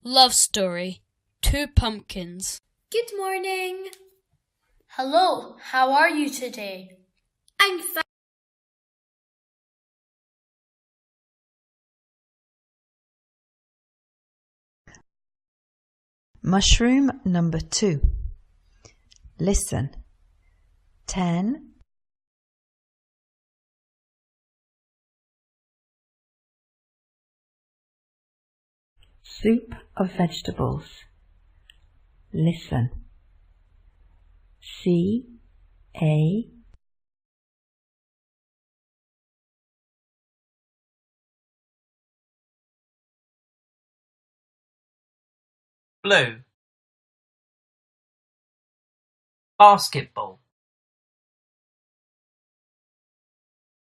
Love story. 2 pumpkins. Good morning. Hello, how are you today? I'm fine. Mushroom number 2. Listen. 10. Soup of vegetables. Listen. C-A. Blue. Basketball.